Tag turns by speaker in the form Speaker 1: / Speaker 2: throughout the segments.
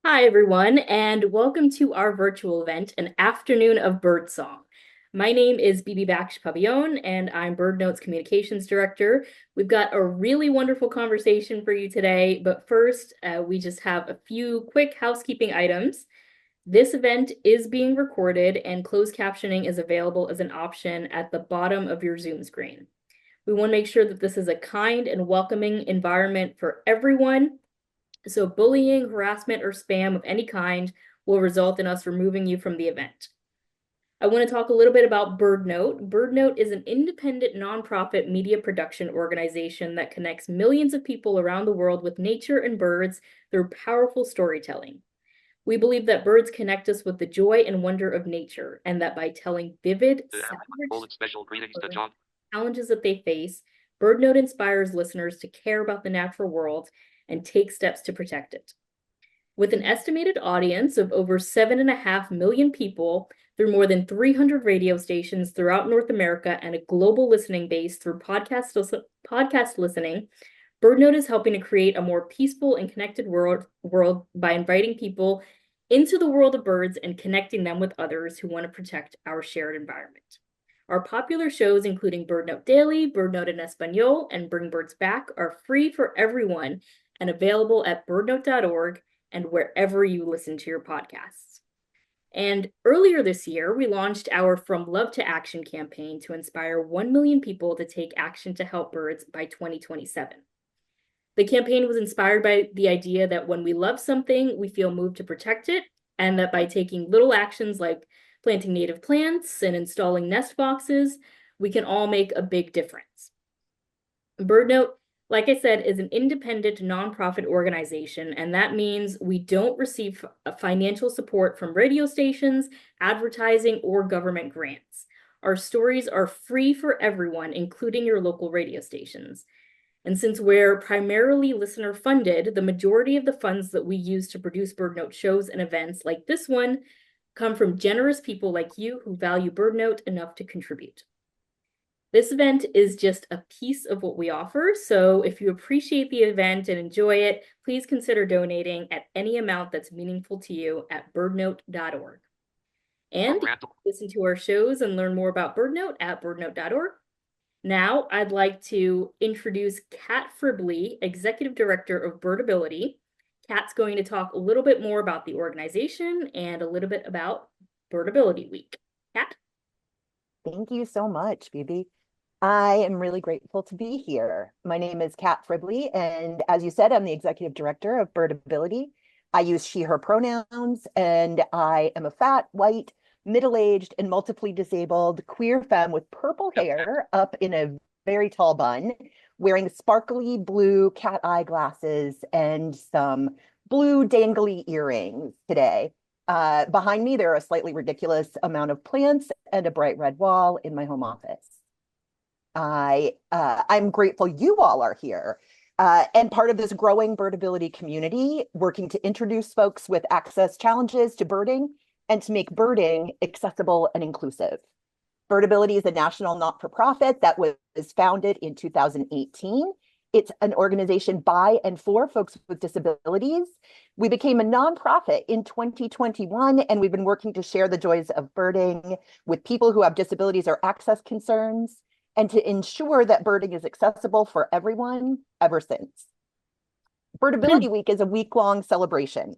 Speaker 1: Hi, everyone, and welcome to our virtual event, An Afternoon of Birdsong. My name is Bibi Baksh Pavillon, and I'm BirdNote's Communications Director. We've got a really wonderful conversation for you today, but first, we just have a few quick housekeeping items. This event is being recorded, and closed captioning is available as an option at the bottom of your Zoom screen. We want to make sure that this is a kind and welcoming environment for everyone. So bullying, harassment, or spam of any kind will result in us removing you from the event. I want to talk a little bit about BirdNote. BirdNote is an independent nonprofit media production organization that connects millions of people around the world with nature and birds through powerful storytelling. We believe that birds connect us with the joy and wonder of nature, and that by telling vivid, savage challenges that they face, BirdNote inspires listeners to care about the natural world and take steps to protect it. With an estimated audience of over 7.5 million people through more than 300 radio stations throughout North America and a global listening base through podcast listening, BirdNote is helping to create a more peaceful and connected world by inviting people into the world of birds and connecting them with others who want to protect our shared environment. Our popular shows, including BirdNote Daily, BirdNote in Espanol, and Bring Birds Back, are free for everyone and available at birdnote.org and wherever you listen to your podcasts. And earlier this year, we launched our From Love to Action campaign to inspire 1 million people to take action to help birds by 2027. The campaign was inspired by the idea that when we love something, we feel moved to protect it, and that by taking little actions like planting native plants and installing nest boxes, we can all make a big difference. BirdNote, like I said, is an independent nonprofit organization, and that means we don't receive financial support from radio stations, advertising, or government grants. Our stories are free for everyone, including your local radio stations. And since we're primarily listener funded, the majority of the funds that we use to produce BirdNote shows and events like this one come from generous people like you who value BirdNote enough to contribute. This event is just a piece of what we offer, so if you appreciate the event and enjoy it, please consider donating at any amount that's meaningful to you at birdnote.org. And listen to our shows and learn more about BirdNote at birdnote.org. Now, I'd like to introduce Kat Fribley, Executive Director of Birdability. Kat's going to talk a little bit more about the organization and a little bit about Birdability Week. Kat?
Speaker 2: Thank you so much, Bibi. I am really grateful to be here. My name is Kat Fribley, and as you said, I'm the Executive Director of Birdability. I use she, her pronouns, and I am a fat, white, middle-aged, and multiply disabled queer femme with purple hair up in a very tall bun, wearing sparkly blue cat eye glasses and some blue dangly earrings today. Behind me, there are a slightly ridiculous amount of plants and a bright red wall in my home office. I'm grateful you all are here and part of this growing birdability community, working to introduce folks with access challenges to birding and to make birding accessible and inclusive. Birdability is a national not-for-profit that was founded in 2018. It's an organization by and for folks with disabilities. We became a nonprofit in 2021, and we've been working to share the joys of birding with people who have disabilities or access concerns, and to ensure that birding is accessible for everyone ever since. Birdability Week is a week-long celebration,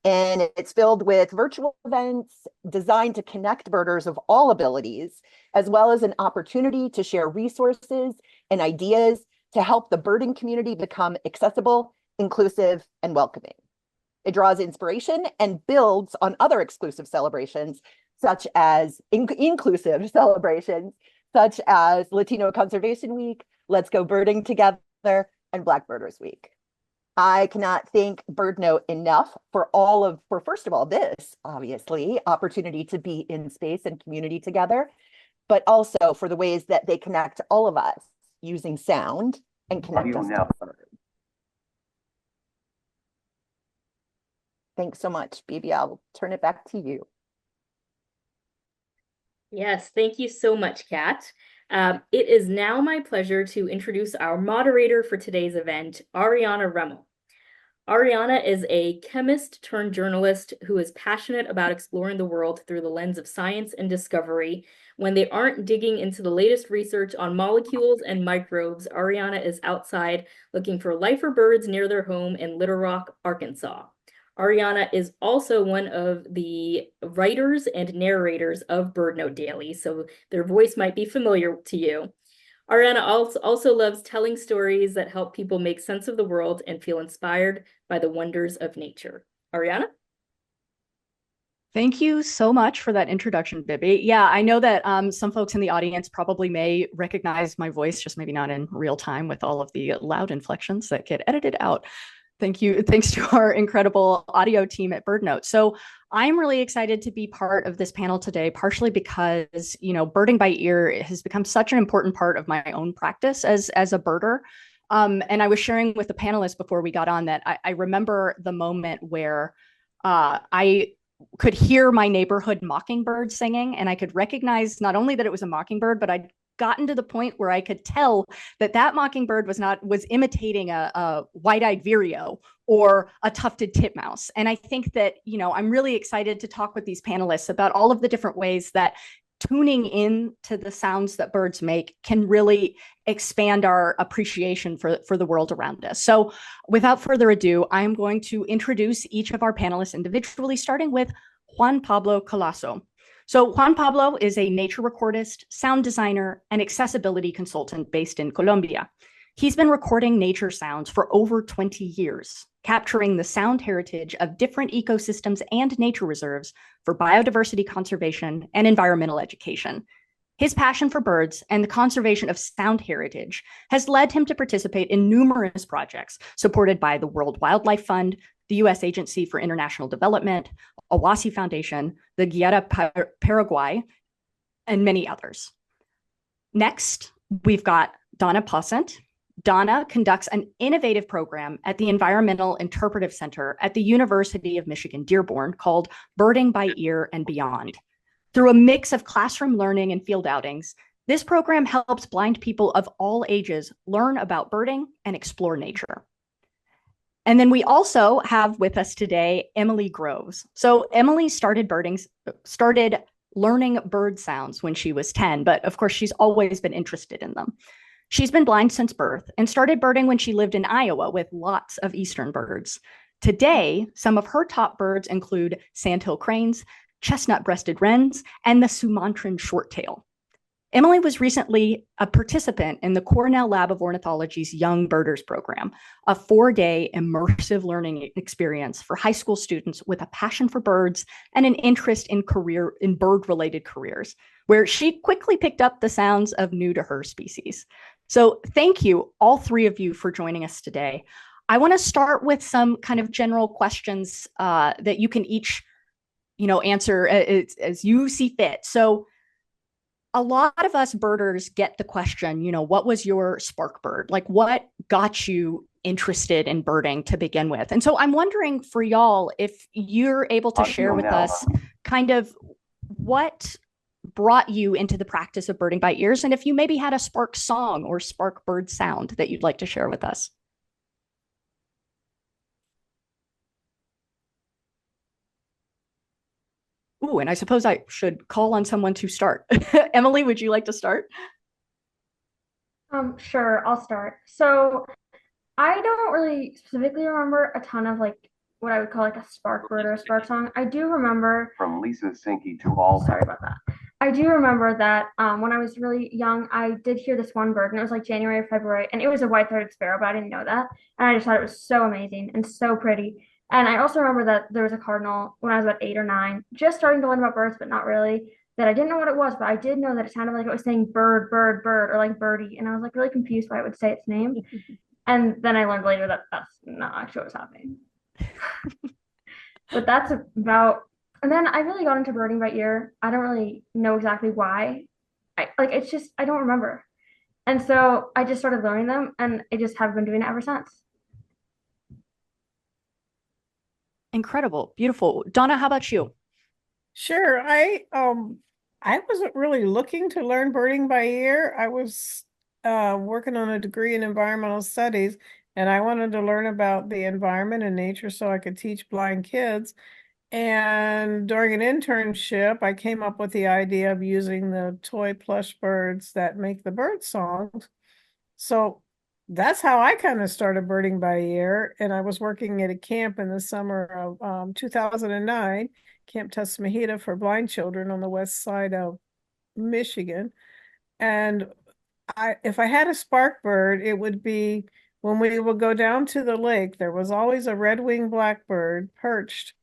Speaker 2: and it's filled with virtual events designed to connect birders of all abilities, as well as an opportunity to share resources and ideas to help the birding community become accessible, inclusive, and welcoming. It draws inspiration and builds on other exclusive celebrations, such as inclusive celebrations, such as Latino Conservation Week, Let's Go Birding Together, and Black Birders Week. I cannot thank BirdNote enough for first of all, this, obviously, opportunity to be in space and community together, but also for the ways that they connect all of us using sound and connect us to birds. Thanks so much, Bibi. I'll turn it back to you.
Speaker 1: Yes, thank you so much, Kat. It is now my pleasure to introduce our moderator for today's event, Ariana Remmel. Ariana is a chemist turned journalist who is passionate about exploring the world through the lens of science and discovery. When they aren't digging into the latest research on molecules and microbes, Ariana is outside looking for life or birds near their home in Little Rock, Arkansas. Ariana is also one of the writers and narrators of BirdNote Daily, so their voice might be familiar to you. Ariana also loves telling stories that help people make sense of the world and feel inspired by the wonders of nature. Ariana?
Speaker 3: Thank you so much for that introduction, Bibby. Yeah, I know that some folks in the audience probably may recognize my voice, just maybe not in real time with all of the loud inflections that get edited out. Thank you. Thanks to our incredible audio team at BirdNote. So I'm really excited to be part of this panel today, partially because, birding by ear has become such an important part of my own practice as a birder. And I was sharing with the panelists before we got on that I remember the moment where I could hear my neighborhood mockingbird singing, and I could recognize not only that it was a mockingbird, but I'd gotten to the point where I could tell that mockingbird was imitating a white-eyed vireo or a tufted titmouse. And I think that, I'm really excited to talk with these panelists about all of the different ways that tuning in to the sounds that birds make can really expand our appreciation for the world around us. So without further ado, I'm going to introduce each of our panelists individually, starting with Juan Pablo Culasso. So Juan Pablo is a nature recordist, sound designer, and accessibility consultant based in Colombia. He's been recording nature sounds for over 20 years, capturing the sound heritage of different ecosystems and nature reserves for biodiversity conservation and environmental education. His passion for birds and the conservation of sound heritage has led him to participate in numerous projects supported by the World Wildlife Fund, the U.S. Agency for International Development, Awasi Foundation, the Guiara Paraguay, and many others. Next, we've got Donna Posont. Donna conducts an innovative program at the Environmental Interpretive Center at the University of Michigan-Dearborn called Birding by Ear and Beyond. Through a mix of classroom learning and field outings, this program helps blind people of all ages learn about birding and explore nature. And then we also have with us today Emily Groves. So Emily started learning bird sounds when she was 10, but of course she's always been interested in them. She's been blind since birth and started birding when she lived in Iowa with lots of eastern birds. Today, some of her top birds include sandhill cranes, chestnut-breasted wrens, and the Sumatran shorttail. Emily was recently a participant in the Cornell Lab of Ornithology's Young Birders program, a 4-day immersive learning experience for high school students with a passion for birds and an interest in bird-related careers, where she quickly picked up the sounds of new to her species. So thank you, all three of you, for joining us today. I want to start with some kind of general questions that you can each, answer as you see fit. So a lot of us birders get the question, what was your spark bird? Like, what got you interested in birding to begin with? And so I'm wondering for y'all, if you're able to share with us kind of what brought you into the practice of birding by ears, and if you maybe had a spark song or spark bird sound that you'd like to share with us. Ooh, and I suppose I should call on someone to start. Emily, would you like to start?
Speaker 4: Sure, I'll start. So I don't really specifically remember a ton of what I would call a spark bird or a spark song. I do remember
Speaker 5: From Lisa Sinky to all.
Speaker 4: Sorry about that. I do remember that when I was really young, I did hear this one bird, and it was like January or February, and it was a white-throated sparrow, but I didn't know that, and I just thought it was so amazing and so pretty. And I also remember that there was a cardinal when I was about 8 or 9, just starting to learn about birds, but not really. That I didn't know what it was, but I did know that it sounded like it was saying bird, bird, bird, or like birdie, and I was like really confused why it would say its name. And then I learned later that that's not actually what's happening. But that's about. And then I really got into birding by ear. I don't really know exactly why. It's just I don't remember. And so I just started learning them, and I just have been doing it ever since.
Speaker 3: Incredible, beautiful. Donna, how about you?
Speaker 6: Sure. I wasn't really looking to learn birding by ear. I was working on a degree in environmental studies, and I wanted to learn about the environment and nature so I could teach blind kids. And during an internship, I came up with the idea of using the toy plush birds that make the bird songs. So that's how I kind of started birding by ear. And I was working at a camp in the summer of 2009, Camp Tusmahita for blind children on the west side of Michigan. And if I had a spark bird, it would be when we would go down to the lake, there was always a red-winged blackbird perched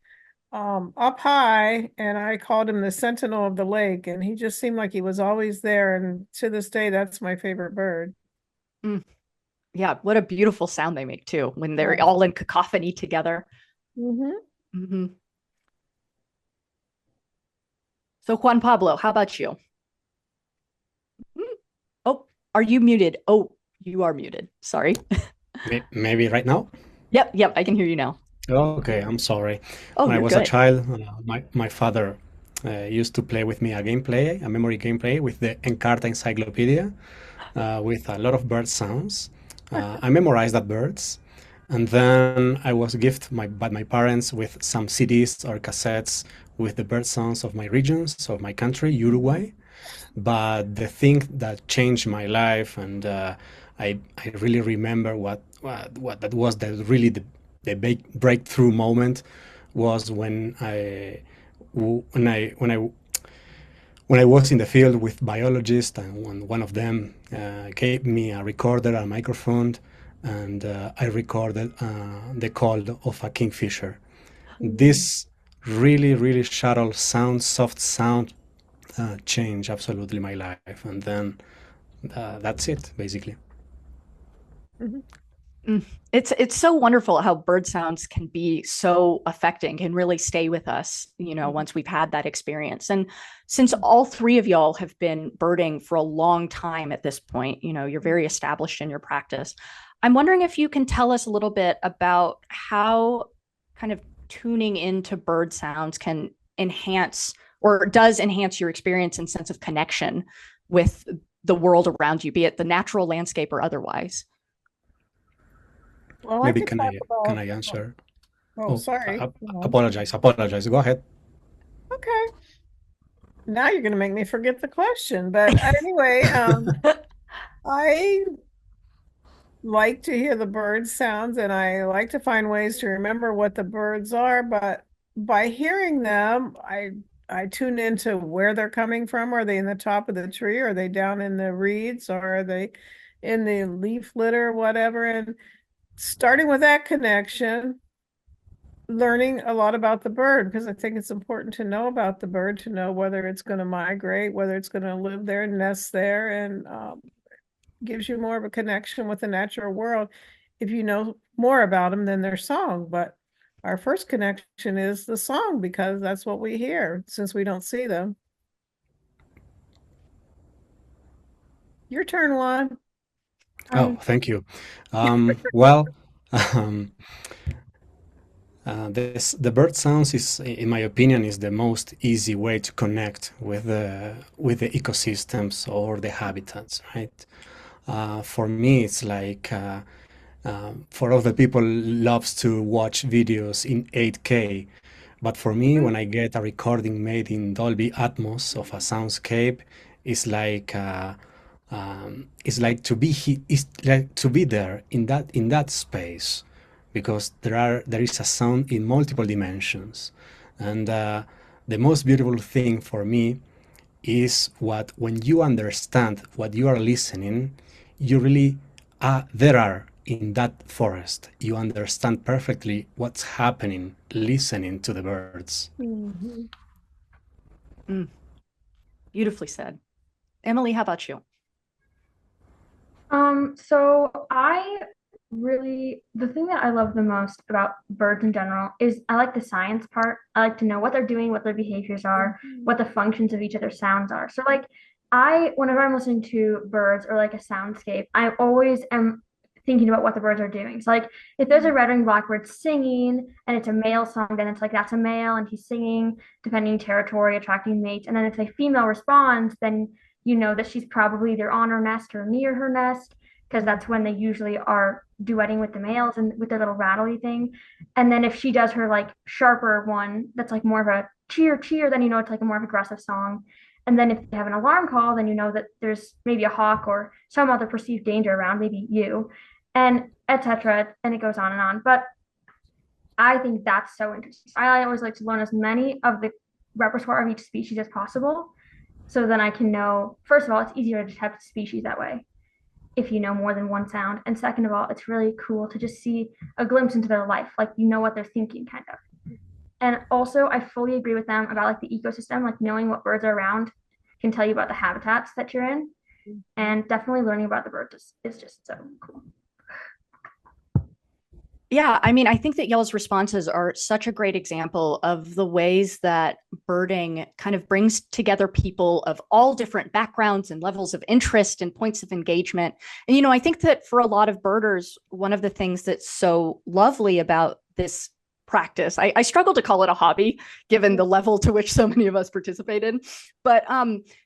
Speaker 6: up high, and I called him the sentinel of the lake, and he just seemed like he was always there. And to this day, that's my favorite bird.
Speaker 3: Mm. Yeah, what a beautiful sound they make too when they're
Speaker 6: Yeah.
Speaker 3: all in cacophony together.
Speaker 6: Mm-hmm.
Speaker 3: So Juan Pablo, how about you? Oh, are you muted? Oh, you are muted. Sorry.
Speaker 7: Maybe right now?
Speaker 3: Yep, I can hear you now.
Speaker 7: Okay, I'm sorry.
Speaker 3: Oh,
Speaker 7: When I
Speaker 3: you're
Speaker 7: was a
Speaker 3: good.
Speaker 7: child, my father used to play with me a memory gameplay with the Encarta Encyclopedia with a lot of bird sounds. I memorized that birds, and then I was gifted by my parents with some CDs or cassettes with the bird sounds of my regions, of my country, Uruguay. But the thing that changed my life, and I really remember what that was the big breakthrough moment was when I when I when I was in the field with biologists, and when one of them gave me a recorder, a microphone, and I recorded the call of a kingfisher. This really subtle sound, soft sound, changed absolutely my life, and then that's it basically.
Speaker 3: It's so wonderful how bird sounds can be so affecting, can really stay with us, once we've had that experience. And since all three of y'all have been birding for a long time at this point, you're very established in your practice. I'm wondering if you can tell us a little bit about how kind of tuning into bird sounds can enhance or does enhance your experience and sense of connection with the world around you, be it the natural landscape or otherwise.
Speaker 6: Well,
Speaker 7: Maybe
Speaker 6: could talk
Speaker 7: can
Speaker 6: about.
Speaker 7: I answer?
Speaker 6: Oh, sorry.
Speaker 7: Apologize. Go ahead.
Speaker 6: Okay. Now you're going to make me forget the question. But anyway, I like to hear the bird sounds, and I like to find ways to remember what the birds are. But by hearing them, I tune into where they're coming from. Are they in the top of the tree? Are they down in the reeds? Or are they in the leaf litter, whatever? And starting with that connection, learning a lot about the bird, because I think it's important to know about the bird, to know whether it's going to migrate, whether it's going to live there, nest there, and gives you more of a connection with the natural world if you know more about them than their song. But our first connection is the song, because that's what we hear since we don't see them. Your turn, Juan.
Speaker 7: Oh, thank you. Well, um, the bird sounds is, in my opinion, is the most easy way to connect with the ecosystems or the habitats, right? For me, it's like for other people loves to watch videos in 8K, but for me, when I get a recording made in Dolby Atmos of a soundscape, it's like uh, it's like to be there in that space, because there is a sound in multiple dimensions, and the most beautiful thing for me is what when you understand what you are listening, you really there are in that forest. You understand perfectly what's happening listening to the birds.
Speaker 3: Beautifully said. Emily, how about you?
Speaker 4: So the thing that I love the most about birds in general is I like the science part. I like to know what they're doing, what their behaviors are, what the functions of each of their sounds are. So like whenever I'm listening to birds or like a soundscape, I always am thinking about what the birds are doing. So like if there's a red-winged blackbird singing and it's a male song, then it's like that's a male and he's singing, defending territory, attracting mates. And then if a female responds, then you know that she's probably either on her nest or near her nest, because that's when they usually are duetting with the males and with their little rattly thing. And then if she does her like sharper one, that's like more of a cheer, cheer, then you know it's like a more of aggressive song. And then if you have an alarm call, then you know that there's maybe a hawk or some other perceived danger around, maybe you, and etc. And it goes on and on. But I think that's so interesting. I always like to learn as many of the repertoire of each species as possible. So then I can know, first of all, it's easier to detect species that way if you know more than one sound. And second of all, it's really cool to just see a glimpse into their life, like you know what they're thinking, kind of. And also, I fully agree with them about like the ecosystem, like knowing what birds are around can tell you about the habitats that you're in. And definitely learning about the birds is just so cool.
Speaker 3: Yeah, I mean, I think that y'all's responses are such a great example of the ways that birding kind of brings together people of all different backgrounds and levels of interest and points of engagement. And, I think that for a lot of birders, one of the things that's so lovely about this practice, I struggle to call it a hobby, given the level to which so many of us participate in. But,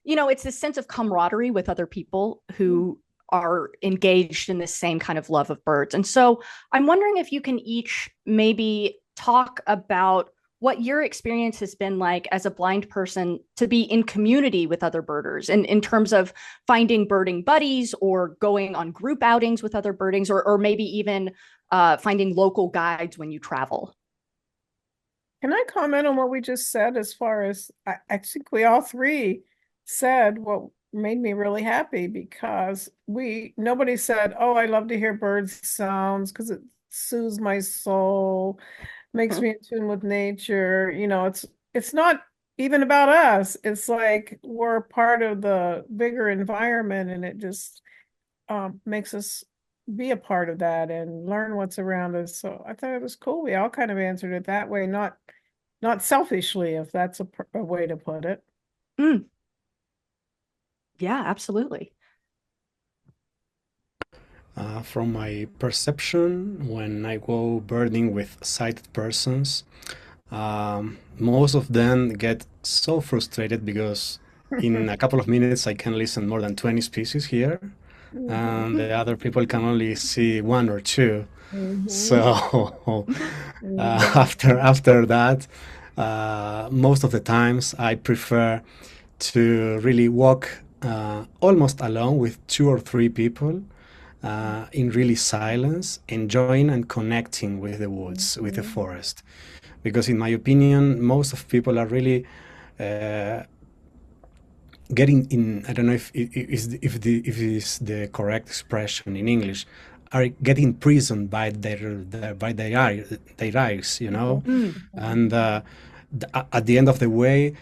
Speaker 3: it's this sense of camaraderie with other people who are engaged in the same kind of love of birds. And so I'm wondering if you can each maybe talk about what your experience has been like as a blind person to be in community with other birders and in terms of finding birding buddies or going on group outings with other birdings or maybe even finding local guides when you travel.
Speaker 6: Can I comment on what we just said as far as I think we all three said what made me really happy because nobody said, oh, I love to hear bird sounds because it soothes my soul, makes me in tune with nature. It's not even about us. It's like we're part of the bigger environment and it just makes us be a part of that and learn what's around us. So I thought it was cool. We all kind of answered it that way, not selfishly, if that's a way to put it.
Speaker 3: Mm. Yeah, absolutely.
Speaker 7: From my perception, when I go birding with sighted persons, most of them get so frustrated because in a couple of minutes I can listen more than 20 species here, and the other people can only see one or two. So after that, most of the times I prefer to really walk almost alone with 2 or 3 people in really silence, enjoying and connecting with the woods, with the forest. Because in my opinion, most of people are really getting in, I don't know if it is the correct expression in English, are getting imprisoned by their eyes, and at the end of the way,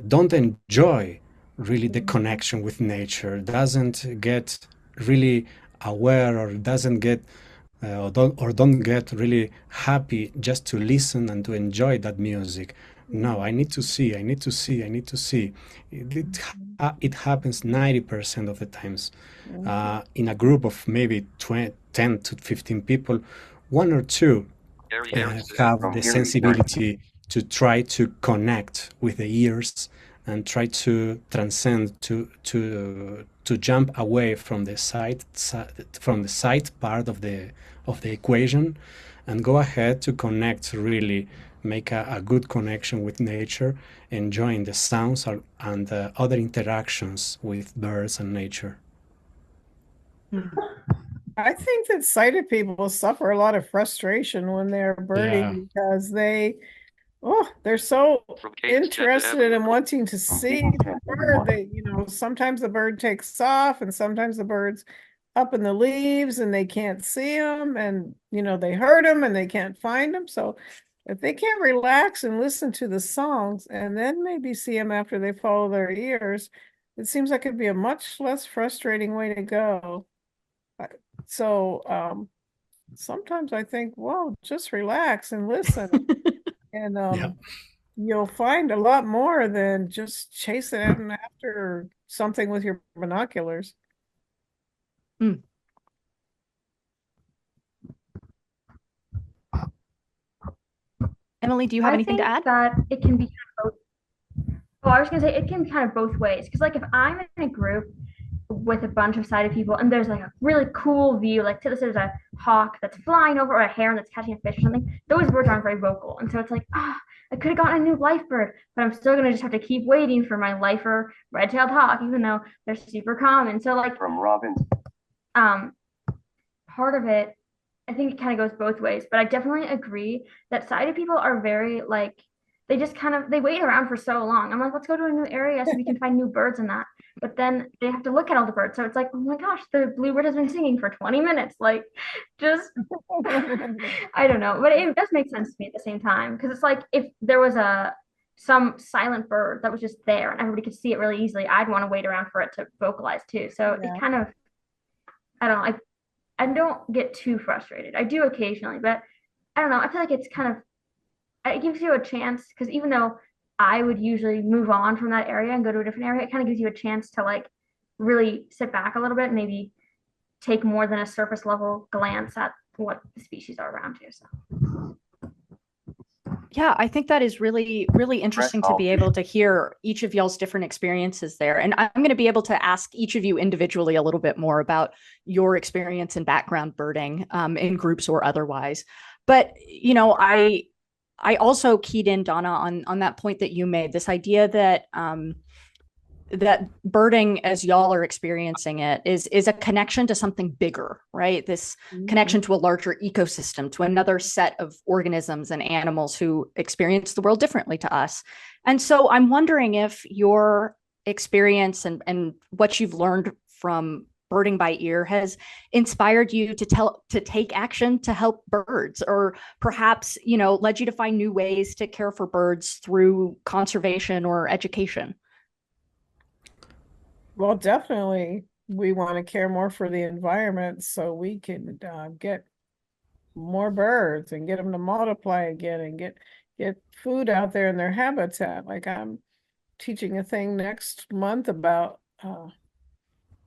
Speaker 7: don't enjoy really the connection with nature, doesn't get really aware or doesn't get don't get really happy just to listen and to enjoy that music. No, I need to see, I need to see, I need to see. It happens 90% of the times. In a group of maybe 10 to 15 people, 1 or 2 have the sensibility to try to connect with the ears and try to transcend to jump away from the sight part of the equation and go ahead to connect, really make a good connection with nature, enjoying the sounds and other interactions with birds and nature.
Speaker 6: I think that sighted people suffer a lot of frustration when they're birding because they're so interested in wanting to see the bird that, sometimes the bird takes off and sometimes the bird's up in the leaves and they can't see them and, they heard them and they can't find them. So if they can't relax and listen to the songs and then maybe see them after they follow their ears, it seems like it'd be a much less frustrating way to go. So sometimes I think, well, just relax and listen. And you'll find a lot more than just chasing after something with your binoculars.
Speaker 3: Mm. Emily, do you have anything to add?
Speaker 4: That it can be kind of both. Oh, I was gonna say it can be kind of both ways. Because like if I'm in a group with a bunch of sighted people and there's like a really cool view, like there's a hawk that's flying over, or a heron that's catching a fish or something, those birds aren't very vocal. And so it's like, I could have gotten a new life bird, but I'm still gonna just have to keep waiting for my lifer red-tailed hawk, even though they're super common. So like
Speaker 5: From Robin.
Speaker 4: Part of it, I think it kind of goes both ways, but I definitely agree that sighted people are very like they just kind of they wait around for so long. I'm like, let's go to a new area so we can find new birds and that. But then they have to look at all the birds. So it's like, oh my gosh, the bluebird has been singing for 20 minutes. Like, just I don't know. But it does make sense to me at the same time. Because it's like if there was some silent bird that was just there and everybody could see it really easily, I'd want to wait around for it to vocalize too. So it kind of I don't know. I don't get too frustrated. I do occasionally, but I don't know. I feel like it's kind of it gives you a chance because even though I would usually move on from that area and go to a different area, it kind of gives you a chance to like really sit back a little bit, maybe take more than a surface level glance at what the species are around you. So
Speaker 3: Yeah, I think that is really, really interesting to be able to hear each of y'all's different experiences there. And I'm going to be able to ask each of you individually a little bit more about your experience in background birding in groups or otherwise. But, you know, I also keyed in, Donna, on that point that you made, this idea that that birding as y'all are experiencing it is a connection to something bigger, right? This connection to a larger ecosystem, to another set of organisms and animals who experience the world differently to us. And so I'm wondering if your experience and what you've learned from birding by ear has inspired you to take action to help birds, or perhaps, you know, led you to find new ways to care for birds through conservation or education.
Speaker 6: Well, definitely, we want to care more for the environment so we can get more birds and get them to multiply again and get food out there in their habitat. Like I'm teaching a thing next month about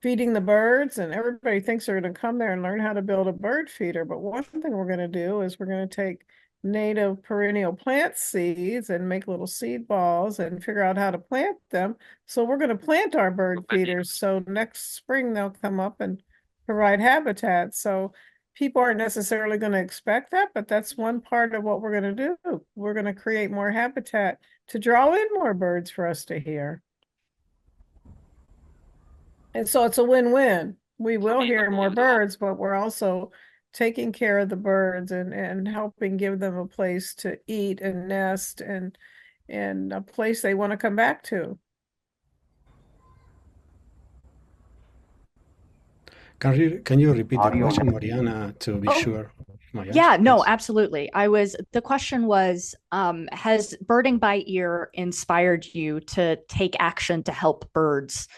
Speaker 6: feeding the birds, and everybody thinks they're going to come there and learn how to build a bird feeder. But one thing we're going to do is we're going to take native perennial plant seeds and make little seed balls and figure out how to plant them. So we're going to plant our bird feeders. So next spring they'll come up and provide habitat. So people aren't necessarily going to expect that, but that's one part of what we're going to do. We're going to create more habitat to draw in more birds for us to hear. And so it's a win-win. We will hear more birds, but we're also taking care of the birds and helping give them a place to eat and nest and a place they want to come back to.
Speaker 7: Can you repeat the question, Mariana, to be sure?
Speaker 3: Yeah, no, absolutely. The question was, has birding by ear inspired you to take action to help birds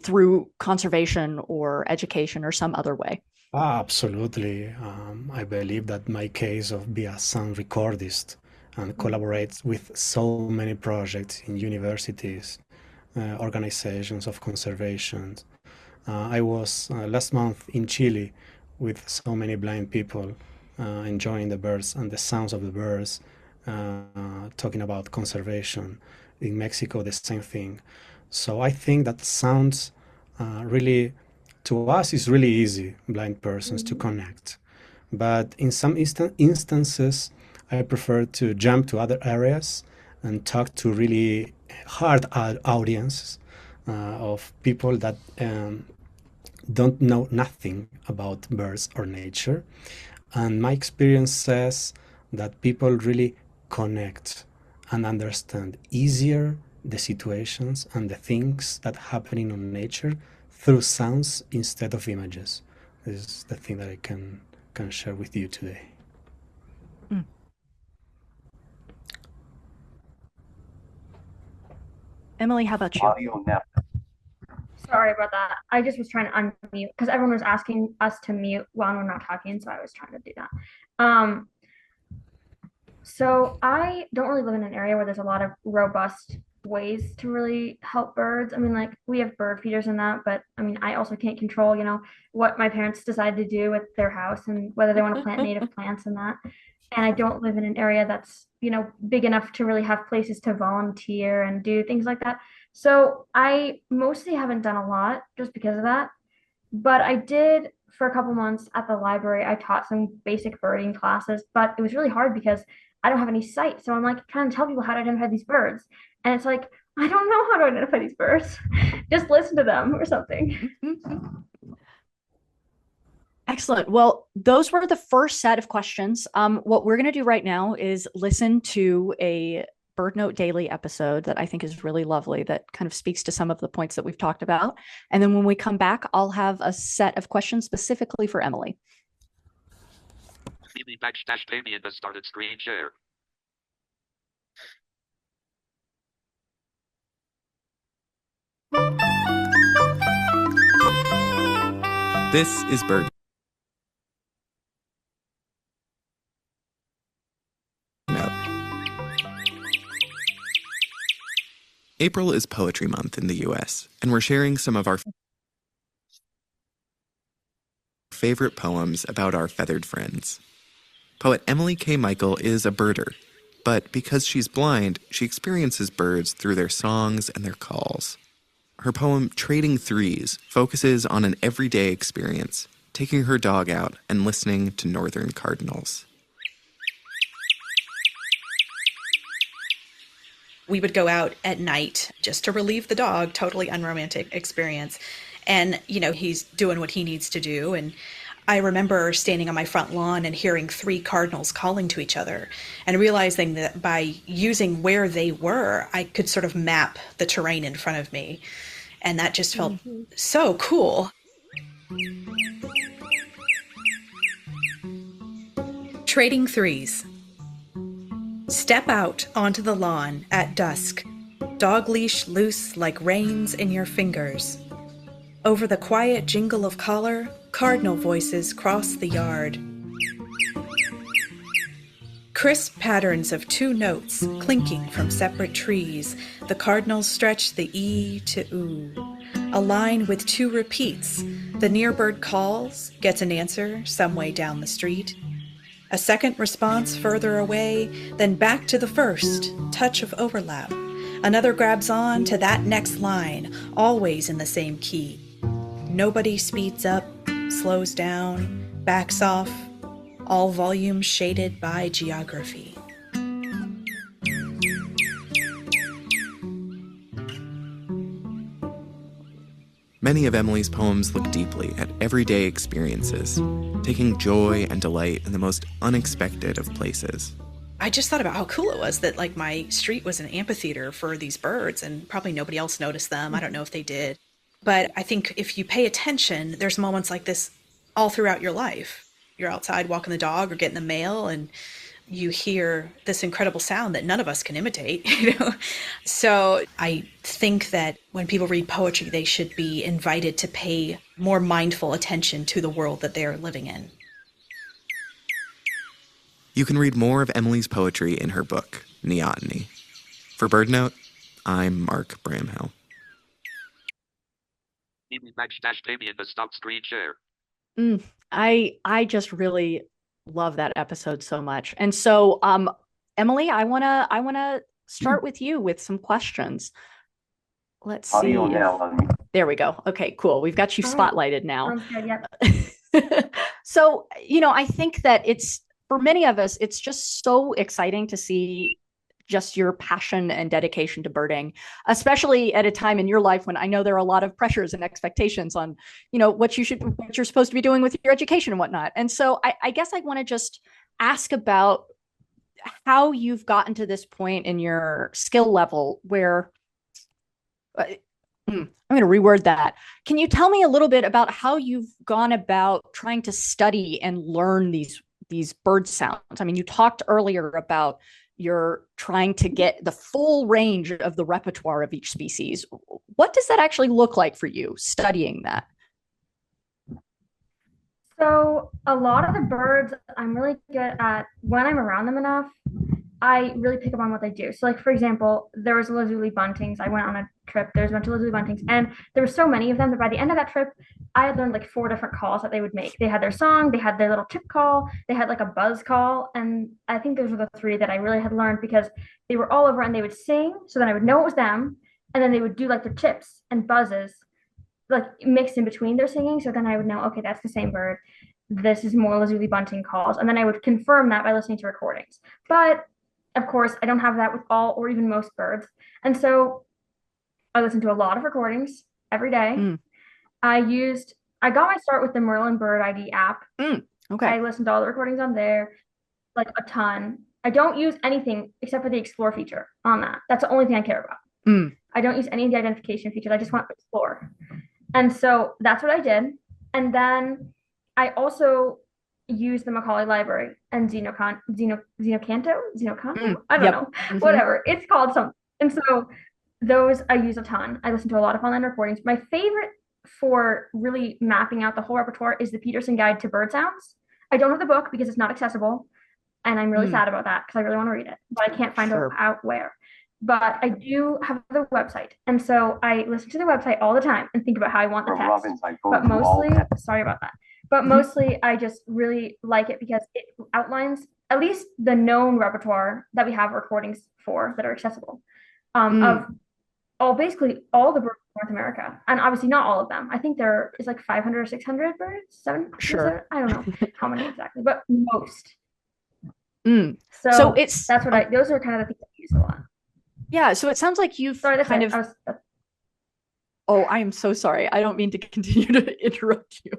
Speaker 3: through conservation or education or some other way?
Speaker 7: Absolutely. I believe that my case of be a sound recordist and collaborates with so many projects in universities, organizations of conservation. I was last month in Chile with so many blind people enjoying the birds and the sounds of the birds, talking about conservation. In Mexico, the same thing. So I think that sounds really, to us, is really easy, blind persons, to connect. But in some instances, I prefer to jump to other areas and talk to really hard audiences of people that don't know nothing about birds or nature. And my experience says that people really connect and understand easier the situations and the things that happening on nature through sounds instead of images. This is the thing that I can share with you today.
Speaker 3: Emily, how about you?
Speaker 5: Audio now.
Speaker 4: sorry about that. I just was trying to unmute because everyone was asking us to mute while we're not talking, so I was trying to do that. So I don't really live in an area where there's a lot of robust ways to really help birds. I mean, like we have bird feeders and that, but I mean, I also can't control, what my parents decide to do with their house and whether they want to plant native plants and that. And I don't live in an area that's, big enough to really have places to volunteer and do things like that. So I mostly haven't done a lot just because of that. But I did, for a couple months at the library, I taught some basic birding classes, but it was really hard because I don't have any sight. So I'm like trying to tell people how to identify these birds. And it's like, I don't know how to identify these birds. Just listen to them or something.
Speaker 3: Excellent. Well, those were the first set of questions. What we're going to do right now is listen to a BirdNote Daily episode that I think is really lovely, that kind of speaks to some of the points that we've talked about. And then when we come back, I'll have a set of questions specifically for Emily.
Speaker 8: Amy in the started screen share.
Speaker 9: This is BirdNote. April is Poetry Month in the US, and we're sharing some of our favorite poems about our feathered friends. Poet Emily K. Michael is a birder, but because she's blind, she experiences birds through their songs and their calls. Her poem, Trading Threes, focuses on an everyday experience, taking her dog out and listening to northern cardinals.
Speaker 10: We would go out at night just to relieve the dog, totally unromantic experience. And, you know, he's doing what he needs to do. And I remember standing on my front lawn and hearing 3 cardinals calling to each other and realizing that by using where they were, I could sort of map the terrain in front of me. And that just felt so cool. Trading Threes. Step out onto the lawn at dusk, dog leash loose like reins in your fingers. Over the quiet jingle of collar, cardinal voices cross the yard. Crisp patterns of 2 notes clinking from separate trees, the cardinals stretch the E to oo. A line with 2 repeats. The near bird calls, gets an answer some way down the street. A second response further away, then back to the first, touch of overlap. Another grabs on to that next line, always in the same key. Nobody speeds up, slows down, backs off, all volumes shaded by geography.
Speaker 9: Many of Emily's poems look deeply at everyday experiences, taking joy and delight in the most unexpected of places.
Speaker 10: I just thought about how cool it was that like my street was an amphitheater for these birds and probably nobody else noticed them. I don't know if they did. But I think if you pay attention, there's moments like this all throughout your life. You're outside walking the dog or getting the mail and you hear this incredible sound that none of us can imitate, you know? So I think that when people read poetry, they should be invited to pay more mindful attention to the world that they're living in.
Speaker 9: You can read more of Emily's poetry in her book, Neoteny. For BirdNote, I'm Mark Bramhill.
Speaker 8: Amy in the stop screen share.
Speaker 3: I just really love that episode so much. And so, Emily, I wanna start with you with some questions. Let's see. There we go. Okay, cool. We've got you spotlighted now.
Speaker 4: Yep.
Speaker 3: So, you know, I think that it's, for many of us, it's just so exciting to see just your passion and dedication to birding, especially at a time in your life when I know there are a lot of pressures and expectations on, you know, what you're supposed to be doing with your education and whatnot. And so I guess I want to just ask about how you've gotten to this point in your skill level where, I'm going to reword that. Can you tell me a little bit about how you've gone about trying to study and learn these bird sounds? I mean, you talked earlier about you're trying to get the full range of the repertoire of each species. What does that actually look like for you studying that?
Speaker 4: So a lot of the birds I'm really good at when I'm around them enough, I really pick up on what they do. So like, for example, there was lazuli buntings. I went on a trip, there's a bunch of lazuli buntings and there were so many of them that by the end of that trip, I had learned like 4 different calls that they would make. They had their song, they had their little chip call, they had like a buzz call. And I think those were the 3 that I really had learned because they were all over and they would sing. So then I would know it was them. And then they would do like their chips and buzzes like mixed in between their singing. So then I would know, okay, that's the same bird. This is more lazuli bunting calls. And then I would confirm that by listening to recordings. But of course, I don't have that with all or even most birds. And so I listened to a lot of recordings every day. I got my start with the Merlin Bird ID app.
Speaker 3: Okay.
Speaker 4: I listened to all the recordings on there, like a ton. I don't use anything except for the explore feature on that. That's the only thing I care about. I don't use any of the identification features. I just want to explore. And so that's what I did. And then I also use the Macaulay Library and Xenocanto. I don't know. Whatever. It's called something. And so those I use a ton. I listen to a lot of online recordings. My favorite for really mapping out the whole repertoire is the Peterson Guide to Bird Sounds. I don't have the book because it's not accessible, and I'm really sad about that because I really want to read it, but I can't find out where. But I do have the website, and so I listen to the website all the time and think about how I want the text. But mostly, sorry about that. But mostly, I just really like it because it outlines at least the known repertoire that we have recordings for that are accessible of basically all the birds in North America, and obviously not all of them. I think there is like 500 or 600 birds. I don't know how many exactly, but most. So it's that's what those are kind of the things I use a lot.
Speaker 3: Yeah, so it sounds like you've kind of. Oh, I am so sorry. I don't mean to continue to interrupt you.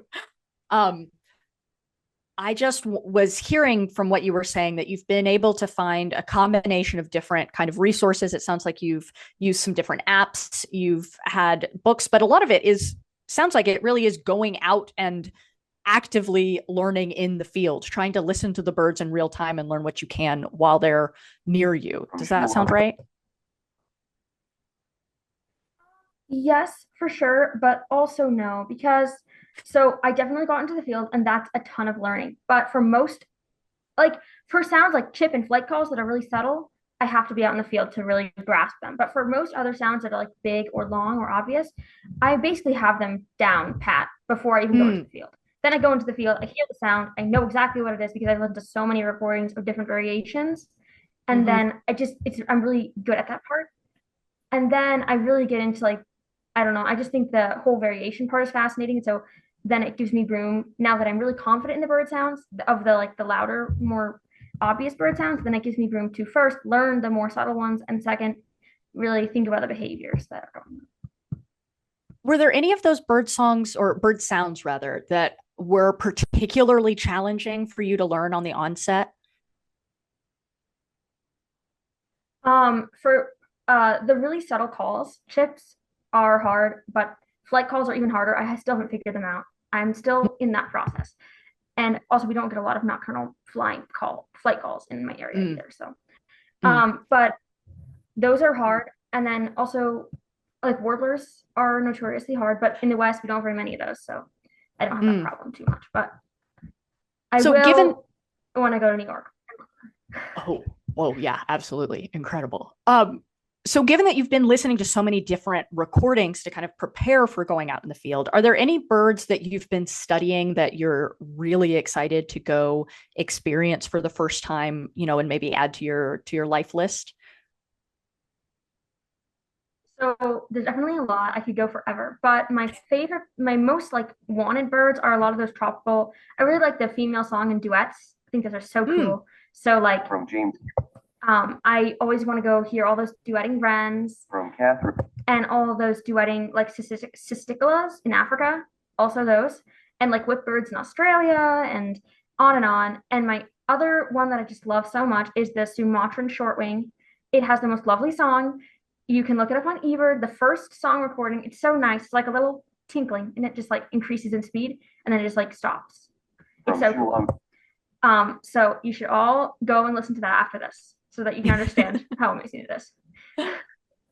Speaker 3: I just was hearing from what you were saying that you've been able to find a combination of different kind of resources. It sounds like you've used some different apps, you've had books, but a lot of it sounds like it really is going out and actively learning in the field, trying to listen to the birds in real time and learn what you can while they're near you. Does that sound right?
Speaker 4: Yes, for sure, but also no, because so I definitely got into the field and that's a ton of learning. But for most, like for sounds like chip and flight calls that are really subtle, I have to be out in the field to really grasp them. But for most other sounds that are like big or long or obvious, I basically have them down pat before I even go into the field. Then I go into the field, I hear the sound, I know exactly what it is because I've listened to so many recordings of different variations. And then I'm really good at that part. And then I really get into like, I don't know, I just think the whole variation part is fascinating. So then it gives me room, now that I'm really confident in the bird sounds of the louder, more obvious bird sounds, then it gives me room to first learn the more subtle ones, and second, really think about the behaviors that are going on.
Speaker 3: Were there any of those bird songs or bird sounds rather that were particularly challenging for you to learn on the onset?
Speaker 4: For the really subtle calls, chips are hard, but flight calls are even harder. I still haven't figured them out. I'm still in that process. And also we don't get a lot of nocturnal flight calls in my area either. So but those are hard. And then also like warblers are notoriously hard, but in the West we don't have very many of those. So I don't have that problem too much. But I will when I go to New York.
Speaker 3: Oh, yeah, absolutely. Incredible. So given that you've been listening to so many different recordings to kind of prepare for going out in the field, are there any birds that you've been studying that you're really excited to go experience for the first time, and maybe add to your life list?
Speaker 4: So there's definitely a lot. I could go forever, but my most like wanted birds are a lot of those tropical. I really like the female song and duets. I think those are so cool. So like
Speaker 5: From James.
Speaker 4: I always want to go hear all those duetting wrens.
Speaker 5: From Catherine.
Speaker 4: And all of those duetting like cisticolas in Africa, also those, and like whipbirds in Australia, and on and on. And my other one that I just love so much is the Sumatran shortwing. It has the most lovely song. You can look it up on eBird. The first song recording, it's so nice. It's like a little tinkling, and it just like increases in speed, and then it just like stops. It's so cool. So you should all go and listen to that after this, so that you can understand how amazing it is.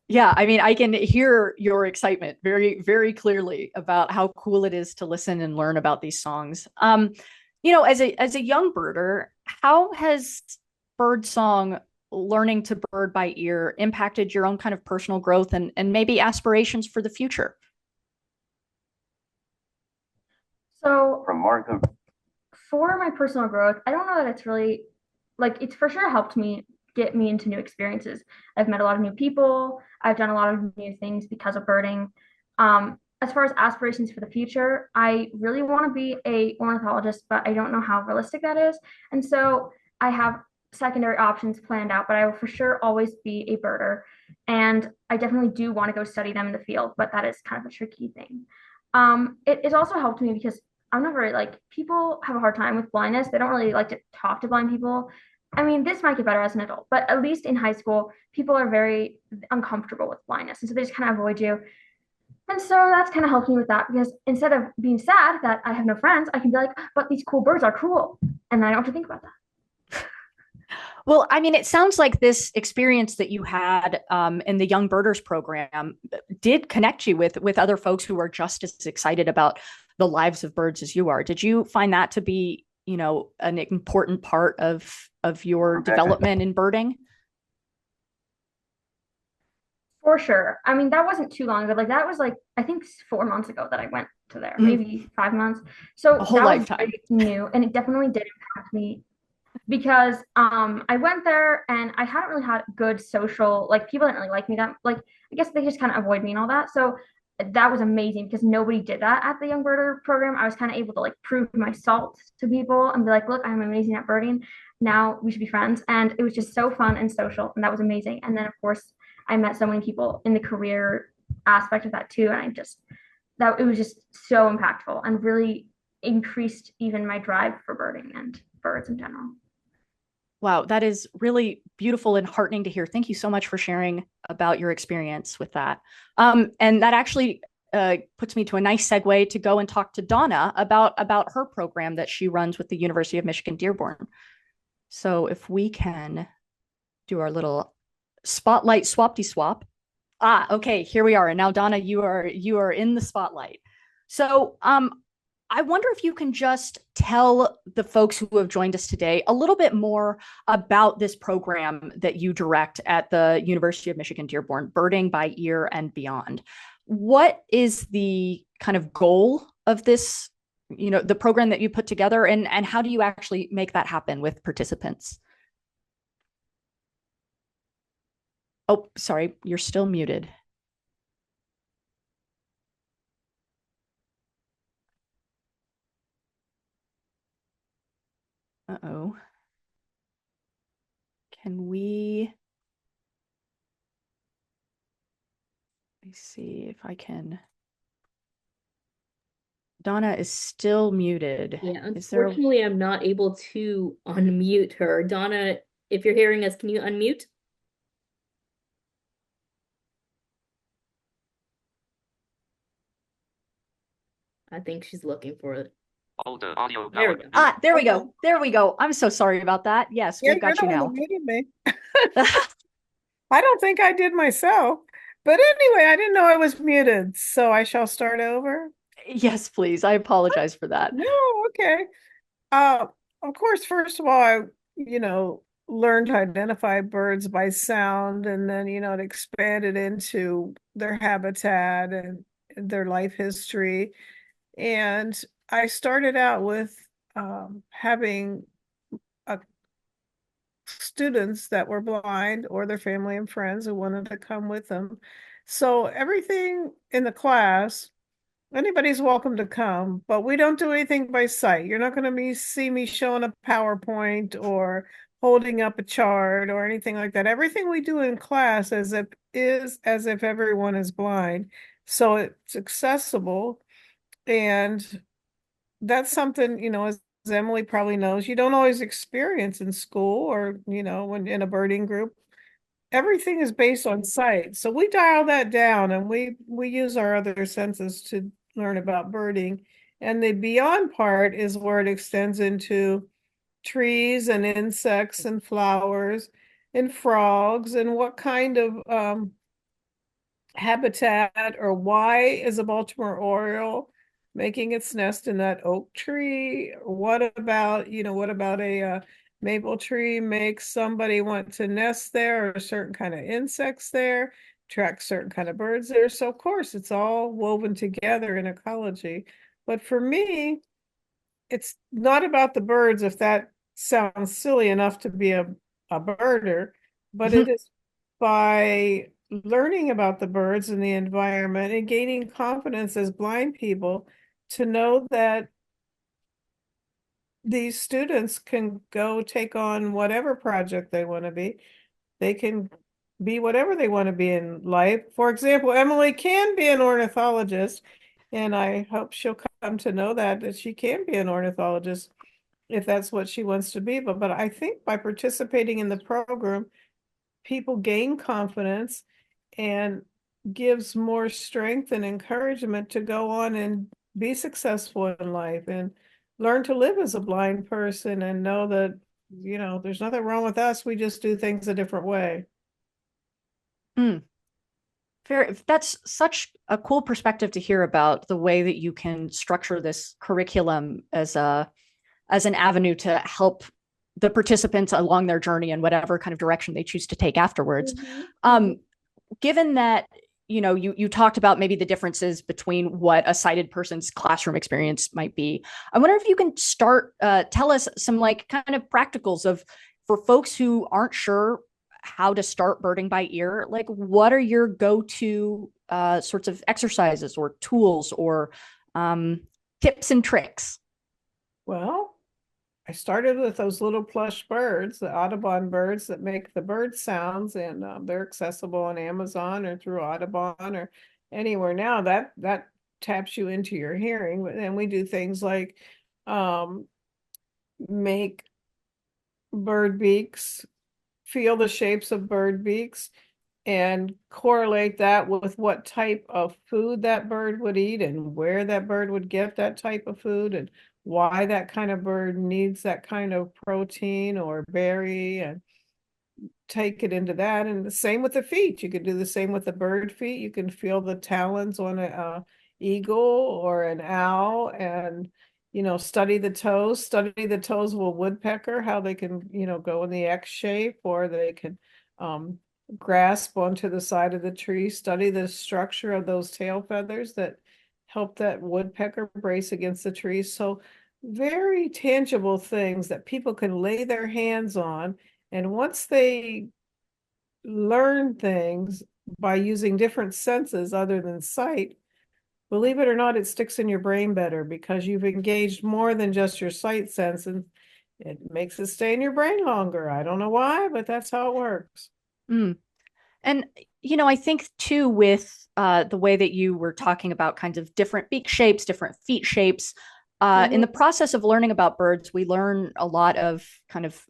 Speaker 3: Yeah, I mean, I can hear your excitement very, very clearly about how cool it is to listen and learn about these songs. As a young birder, how has birdsong learning to bird by ear impacted your own kind of personal growth and maybe aspirations for the future?
Speaker 4: So
Speaker 5: From Martha.
Speaker 4: For my personal growth, I don't know that it's really it's for sure helped me get me into new experiences. I've met a lot of new people. I've done a lot of new things because of birding. as far as aspirations for the future, I really want to be a ornithologist, but I don't know how realistic that is. And so I have secondary options planned out, but I will for sure always be a birder. And I definitely do want to go study them in the field, but that is kind of a tricky thing. It has also helped me because I'm not very like people have a hard time with blindness. They don't really like to talk to blind people. I mean, this might get better as an adult, but at least in high school, people are very uncomfortable with blindness. And so they just kind of avoid you. And so that's kind of helped me with that because instead of being sad that I have no friends, I can be like, but these cool birds are cool. And I don't have to think about that.
Speaker 3: Well, I mean, it sounds like this experience that you had in the Young Birders program did connect you with other folks who are just as excited about the lives of birds as you are. Did you find that to be, an important part of your development in birding?
Speaker 4: For sure. I mean, that wasn't too long ago. Like that was like I think 4 months ago that I went to there, maybe 5 months. So
Speaker 3: a whole
Speaker 4: that
Speaker 3: lifetime.
Speaker 4: was very new, and it definitely did impact me because I went there and I hadn't really had good social like people didn't really like me that like I guess they just kind of avoid me and all that. So that was amazing because nobody did that at the Young Birder program. I was kind of able to like prove my salt to people and be like, look, I'm amazing at birding. Now we should be friends. And it was just so fun and social, and that was amazing. And then of course I met so many people in the career aspect of that too. And that it was just so impactful and really increased even my drive for birding and birds in general.
Speaker 3: Wow, that is really beautiful and heartening to hear. Thank you so much for sharing about your experience with that. And that actually puts me to a nice segue to go and talk to Donna about her program that she runs with the University of Michigan-Dearborn. So if we can do our little spotlight swapty swap. Okay, here we are. And now Donna, you are in the spotlight. So I wonder if you can just tell the folks who have joined us today a little bit more about this program that you direct at the University of Michigan-Dearborn, Birding by Ear and Beyond. What is the kind of goal of this, the program that you put together, and how do you actually make that happen with participants? Oh, sorry, you're still muted. Uh-oh. Let me see if I can. Donna is still muted.
Speaker 1: Yeah, unfortunately, I'm not able to unmute her. Donna, if you're hearing us, can you unmute? I think she's looking for it.
Speaker 8: All the audio.
Speaker 1: There we go.
Speaker 3: There we go. There we go. I'm so sorry about that. Yes,
Speaker 6: Yeah,
Speaker 3: we've got you now.
Speaker 6: Muted me. I don't think I did myself. But anyway, I didn't know I was muted, so I shall start over.
Speaker 3: Yes, please. I apologize for that.
Speaker 6: No, okay. Of course, first of all, I, learned to identify birds by sound, and then, it expanded into their habitat and their life history. And I started out with having students that were blind or their family and friends who wanted to come with them. So everything in the class, anybody's welcome to come, but we don't do anything by sight. You're not going to see me showing a PowerPoint or holding up a chart or anything like that. Everything we do in class is as if everyone is blind. So it's accessible. And that's something, as Emily probably knows, you don't always experience in school or, when in a birding group. Everything is based on sight. So we dial that down and we use our other senses to learn about birding. And the beyond part is where it extends into trees and insects and flowers and frogs and what kind of habitat, or why is a Baltimore Oriole making its nest in that oak tree? What about a maple tree makes somebody want to nest there, or certain kind of insects there, attract certain kind of birds there? So of course it's all woven together in ecology. But for me, it's not about the birds, if that sounds silly enough to be a birder, but it is by learning about the birds and the environment and gaining confidence as blind people to know that these students can go take on whatever project they want to be. They can be whatever they want to be in life. For example, Emily can be an ornithologist, and I hope she'll come to know that she can be an ornithologist if that's what she wants to be. But I think by participating in the program, people gain confidence and gives more strength and encouragement to go on and be successful in life and learn to live as a blind person and know that, there's nothing wrong with us. We just do things a different way.
Speaker 3: Fair. That's such a cool perspective to hear about the way that you can structure this curriculum as an avenue to help the participants along their journey in whatever kind of direction they choose to take afterwards. Given that, you talked about maybe the differences between what a sighted person's classroom experience might be. I wonder if you can tell us some kind of practicals for folks who aren't sure how to start birding by ear, what are your go-to sorts of exercises or tools or tips and tricks?
Speaker 6: Well, I started with those little plush birds, the Audubon birds that make the bird sounds, and they're accessible on Amazon or through Audubon or anywhere now. That taps you into your hearing. And we do things like make bird beaks, feel the shapes of bird beaks, and correlate that with what type of food that bird would eat and where that bird would get that type of food and why that kind of bird needs that kind of protein or berry, and take it into that. And the same with the feet. You could do the same with the bird feet. You can feel the talons on an eagle or an owl, and study the toes of a woodpecker, how they can go in the X shape, or they can grasp onto the side of the tree. Study the structure of those tail feathers that help that woodpecker brace against the tree. So very tangible things that people can lay their hands on. And once they learn things by using different senses other than sight, believe it or not, it sticks in your brain better because you've engaged more than just your sight sense, and it makes it stay in your brain longer. I don't know why, but that's how it works.
Speaker 3: And, I think too, with the way that you were talking about kinds of different beak shapes, different feet shapes, in the process of learning about birds, we learn a lot of kind of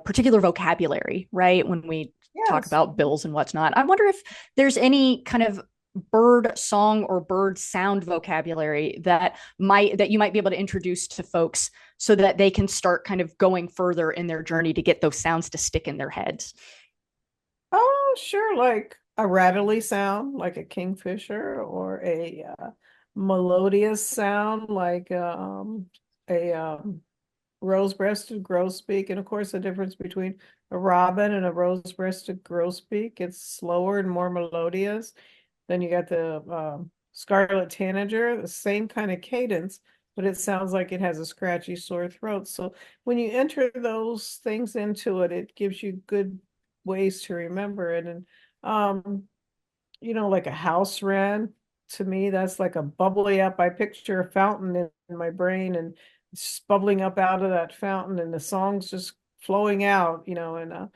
Speaker 3: particular vocabulary, right? When we talk about bills and what's not. I wonder if there's any kind of bird song or bird sound vocabulary that you might be able to introduce to folks so that they can start kind of going further in their journey to get those sounds to stick in their heads.
Speaker 6: Oh, sure. Like a rattly sound, like a kingfisher, or a melodious sound, like a rose-breasted grosbeak. And of course, the difference between a robin and a rose-breasted grosbeak, it's slower and more melodious. Then you got the scarlet tanager, the same kind of cadence, but it sounds like it has a scratchy, sore throat. So when you enter those things into it, it gives you good ways to remember it. And like a house wren, to me, that's like a bubbly up. I picture a fountain in my brain, and it's bubbling up out of that fountain, and the song's just flowing out, and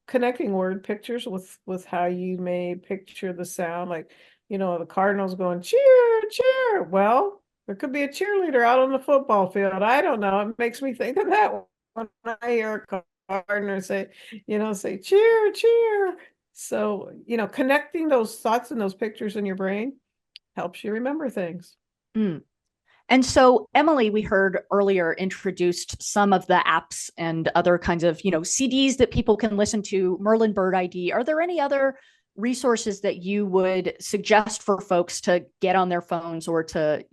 Speaker 6: connecting word pictures with how you may picture the sound, like the Cardinals going cheer, cheer. Well, there could be a cheerleader out on the football field. I don't know. It makes me think of that when I hear a Cardinal say cheer, cheer. So connecting those thoughts and those pictures in your brain helps you remember things.
Speaker 3: And so Emily, we heard earlier, introduced some of the apps and other kinds of, CDs that people can listen to, Merlin Bird ID. Are there any other resources that you would suggest for folks to get on their phones or to,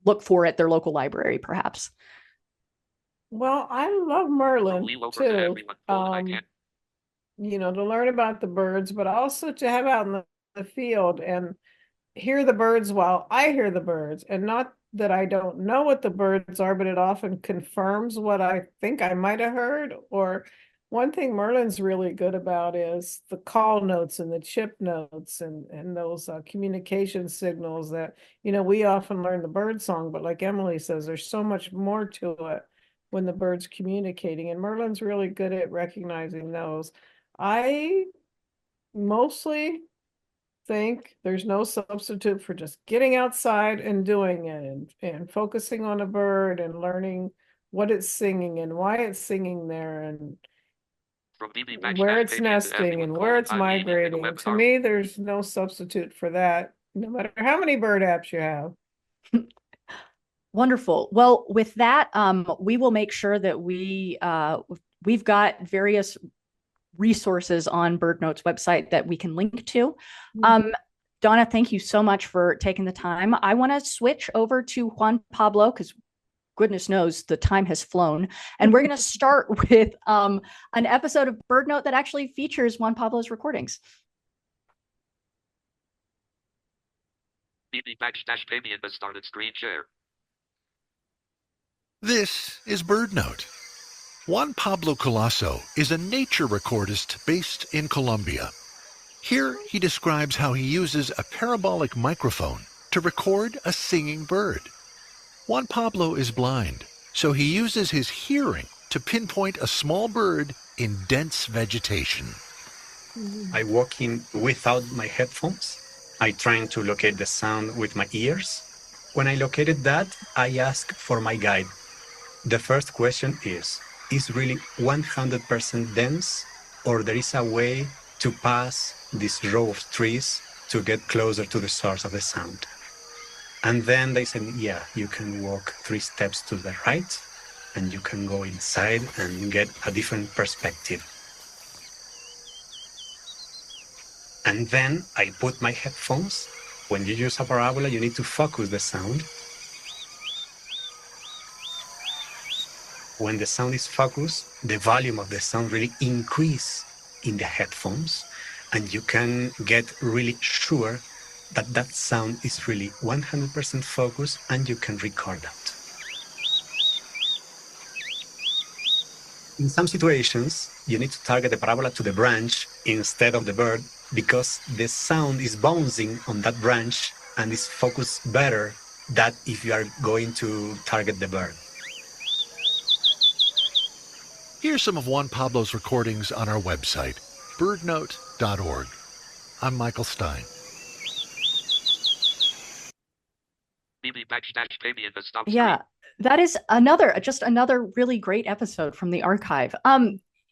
Speaker 3: look for at their local library, perhaps?
Speaker 6: Well, I love Merlin too. To learn about the birds, but also to have out in the field and hear the birds while I hear the birds, and not that I don't know what the birds are, but it often confirms what I think I might have heard, or One thing Merlin's really good about is the call notes and the chip notes and those communication signals that, we often learn the bird song, but like Emily says, there's so much more to it when the bird's communicating, and Merlin's really good at recognizing those. I mostly think there's no substitute for just getting outside and doing it and focusing on a bird and learning what it's singing and why it's singing there and where it's nesting and where it's migrating. To me, there's no substitute for that, no matter how many bird apps you have.
Speaker 3: Wonderful. Well, with that, we will make sure that we've got various resources on BirdNote's website that we can link to. Donna, thank you so much for taking the time. I want to switch over to Juan Pablo because goodness knows the time has flown. And we're going to start with an episode of BirdNote that actually features Juan Pablo's recordings.
Speaker 8: Avian has started screen share.
Speaker 11: This is BirdNote. Juan Pablo Culasso is a nature recordist based in Colombia. Here he describes how he uses a parabolic microphone to record a singing bird. Juan Pablo is blind, so he uses his hearing to pinpoint a small bird in dense vegetation.
Speaker 7: I walk in without my headphones. I try to locate the sound with my ears. When I located that, I ask for my guide. The first question is really 100% dense, or there is a way to pass this row of trees to get closer to the source of the sound? And then they said, yeah, you can walk 3 steps to the right and you can go inside and get a different perspective. And then I put my headphones. When you use a parabola, you need to focus the sound. When the sound is focused, the volume of the sound really increases in the headphones, and you can get really sure that that sound is really 100% focused, and you can record that. In some situations, you need to target the parabola to the branch instead of the bird, because the sound is bouncing on that branch and is focused better than if you are going to target the bird.
Speaker 11: Here's some of Juan Pablo's recordings on our website, birdnote.org. I'm Michael Stein.
Speaker 3: Yeah, that is just another really great episode from the archive.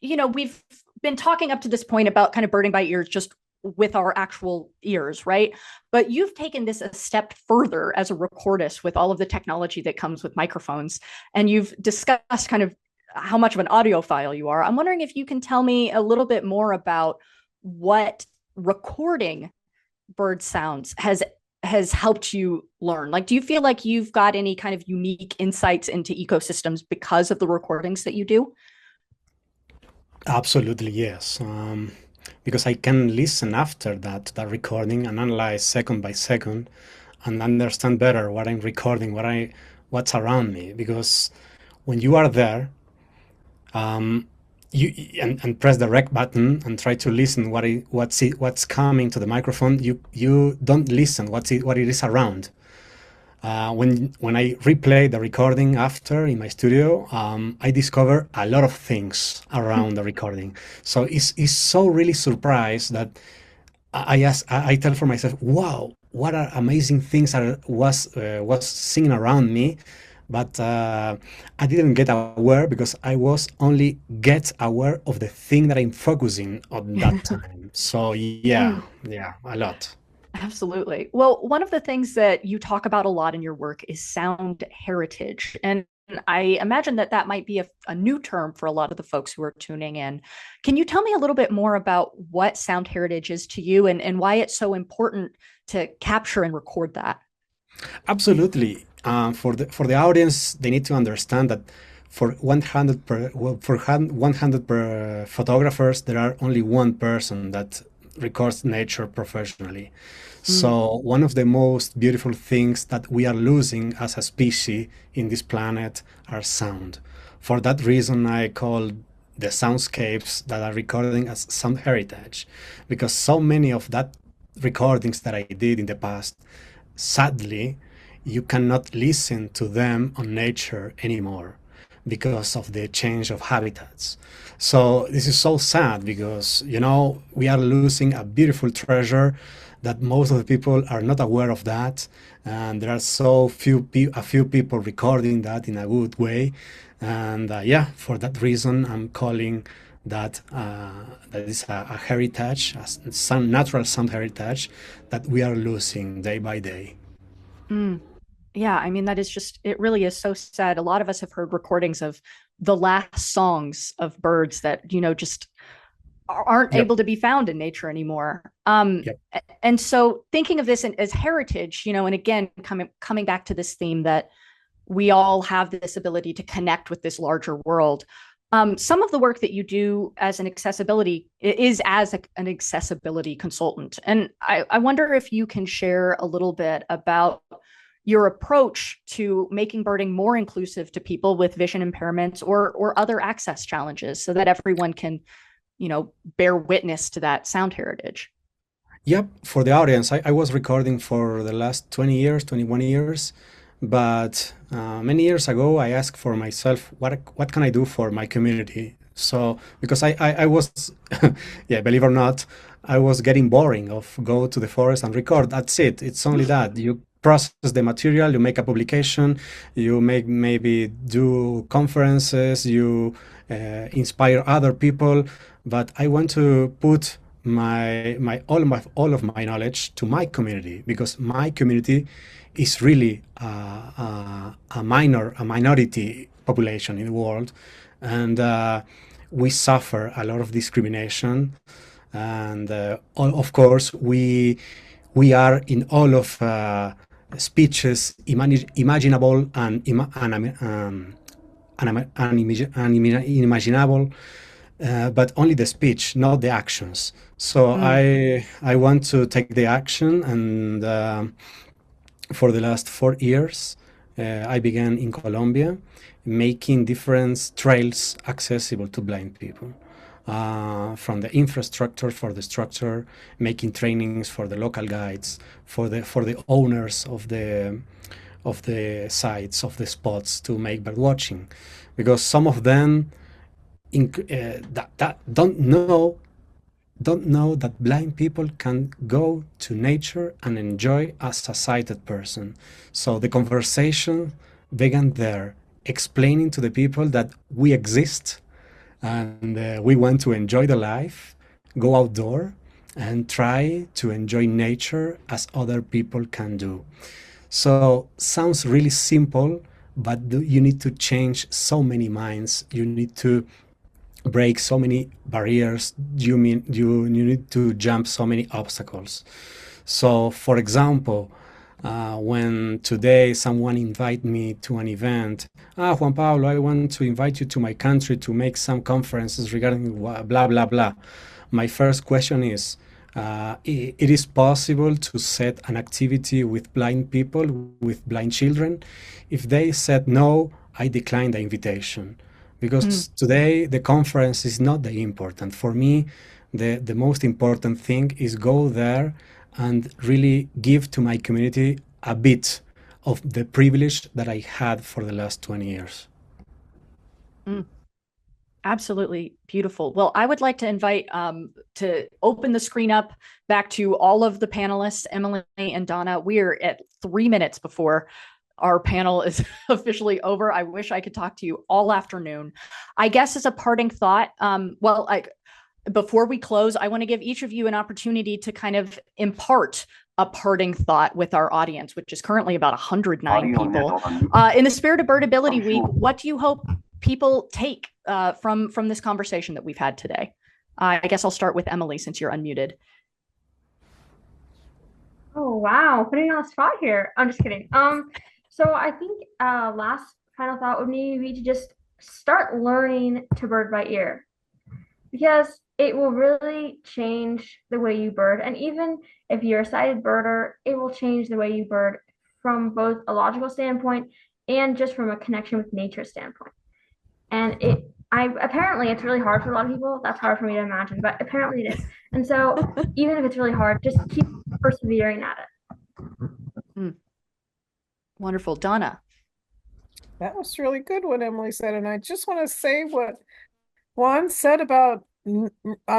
Speaker 3: We've been talking up to this point about kind of birding by ears, just with our actual ears, right? But you've taken this a step further as a recordist with all of the technology that comes with microphones, and you've discussed kind of how much of an audiophile you are. I'm wondering if you can tell me a little bit more about what recording bird sounds has helped you learn. Like, do you feel like you've got any kind of unique insights into ecosystems because of the recordings that you do?
Speaker 7: Absolutely, yes. Because I can listen after that recording and analyze second by second and understand better what I'm recording, what's around me. Because when you are there, you press the rec button and try to listen what's coming to the microphone. You don't listen what it is around. When I replay the recording after in my studio, I discover a lot of things around the recording. So it's so really surprised that I tell for myself, wow, what are amazing things was singing around me. But I didn't get aware because I was only aware of the thing that I'm focusing on that time. So yeah, a lot.
Speaker 3: Absolutely. Well, one of the things that you talk about a lot in your work is sound heritage. And I imagine that might be a new term for a lot of the folks who are tuning in. Can you tell me a little bit more about what sound heritage is to you and why it's so important to capture and record that?
Speaker 7: Absolutely. For the audience, they need to understand that for 100 photographers, there are only one person that records nature professionally. So one of the most beautiful things that we are losing as a species in this planet are sound. For that reason, I call the soundscapes that are recording as sound heritage, because so many of that recordings that I did in the past, sadly, you cannot listen to them on nature anymore because of the change of habitats. So this is so sad because, we are losing a beautiful treasure that most of the people are not aware of that. And there are a few people recording that in a good way. And for that reason, I'm calling that that is a heritage, some natural sound heritage that we are losing day by day.
Speaker 3: Yeah, I mean, it really is so sad. A lot of us have heard recordings of the last songs of birds that, just aren't able to be found in nature anymore. And so thinking of this as heritage, and again, coming back to this theme that we all have this ability to connect with this larger world. Some of the work that you do as an accessibility consultant. And I wonder if you can share a little bit about your approach to making birding more inclusive to people with vision impairments or other access challenges so that everyone can, bear witness to that sound heritage.
Speaker 7: Yep, for the audience, I was recording for the last 21 years, but many years ago, I asked for myself, what can I do for my community? So, because I was, believe it or not, I was getting boring of go to the forest and record. That's it. It's only that. You process the material, you make a publication, you maybe do conferences, you inspire other people. But I want to put all of my knowledge to my community, because my community is really a minority population in the world, and we suffer a lot of discrimination, and of course we are in all of speeches imaginable and unimaginable. But only the speech, not the actions. So I want to take the action, and for the last 4 years, I began in Colombia, making different trails accessible to blind people. From the infrastructure for the structure, making trainings for the local guides, for the owners of the sites, of the spots to make bird watching, because some of them that don't know that blind people can go to nature and enjoy as a sighted person. So the conversation began there, explaining to the people that we exist, and we want to enjoy the life, go outdoor, and try to enjoy nature as other people can do. So sounds really simple, but you need to change so many minds. You need to break so many barriers. You need to jump so many obstacles. So, for example, when today someone invite me to an event, Juan Pablo, I want to invite you to my country to make some conferences regarding blah blah blah. My first question is, it is possible to set an activity with blind people, with blind children? If they said no, I decline the invitation. Because today the conference is not the important. For me, the most important thing is go there and really give to my community a bit of the privilege that I had for the last 20 years.
Speaker 3: Absolutely beautiful. Well, I would like to invite to open the screen up back to all of the panelists, Emily and Donna. We're at 3 minutes before our panel is officially over. I wish I could talk to you all afternoon. I guess as a parting thought, before we close, I want to give each of you an opportunity to kind of impart a parting thought with our audience, which is currently about 109 people. In the spirit of Birdability Week, what do you hope people take from this conversation that we've had today? I guess I'll start with Emily, since you're unmuted.
Speaker 4: Oh, wow. Putting you on the spot here. I'm just kidding. So I think last final thought would be to just start learning to bird by ear, because it will really change the way you bird. And even if you're a sighted birder, it will change the way you bird from both a logical standpoint and just from a connection with nature standpoint. And apparently it's really hard for a lot of people. That's hard for me to imagine, but apparently it is. And so even if it's really hard, just keep persevering at it.
Speaker 3: Wonderful. Donna.
Speaker 6: That was really good what Emily said. And I just want to say what Juan said about